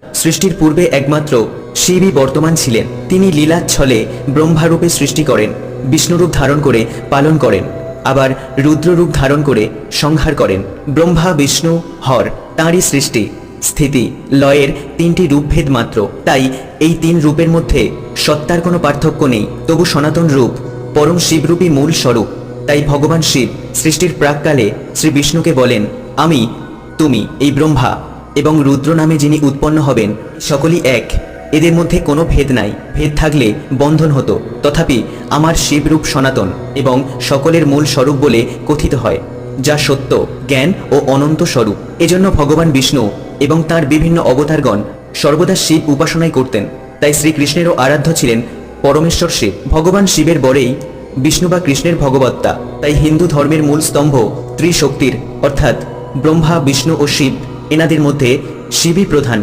সৃষ্টির পূর্বে একমাত্র শিবই বর্তমান ছিলেন। তিনি লীলাচ্ছলে ব্রহ্মারূপে সৃষ্টি করেন, বিষ্ণুরূপ ধারণ করে পালন করেন, আবার রুদ্ররূপ ধারণ করে সংহার করেন। ব্রহ্মা, বিষ্ণু, হর তাঁরই সৃষ্টি, স্থিতি, লয়ের তিনটি রূপভেদ মাত্র। তাই এই তিন রূপের মধ্যে সত্তার কোনো পার্থক্য নেই, তবু সনাতন রূপ পরম শিবরূপী মূল স্বরূপ। তাই ভগবান শিব সৃষ্টির প্রাককালে শ্রী বিষ্ণুকে বলেন, আমি, তুমি, এই ব্রহ্মা এবং রুদ্র নামে যিনি উৎপন্ন হবেন সকলই এক, এদের মধ্যে কোনো ভেদ নাই। ভেদ থাকলে বন্ধন হতো, তথাপি আমার শিবরূপ সনাতন এবং সকলের মূল স্বরূপ বলে কথিত হয়, যা সত্য, জ্ঞান ও অনন্ত স্বরূপ। এজন্য ভগবান বিষ্ণু এবং তাঁর বিভিন্ন অবতারগণ সর্বদা শিব উপাসনাই করতেন। তাই শ্রীকৃষ্ণেরও আরাধ্য ছিলেন পরমেশ্বর শিব। ভগবান শিবের বরেই বিষ্ণু বা কৃষ্ণের ভগবত্তা। তাই হিন্দু ধর্মের মূল স্তম্ভ ত্রিশক্তির অর্থাৎ ব্রহ্মা, বিষ্ণু ও শিব, এনাদের মধ্যে শিবই প্রধান।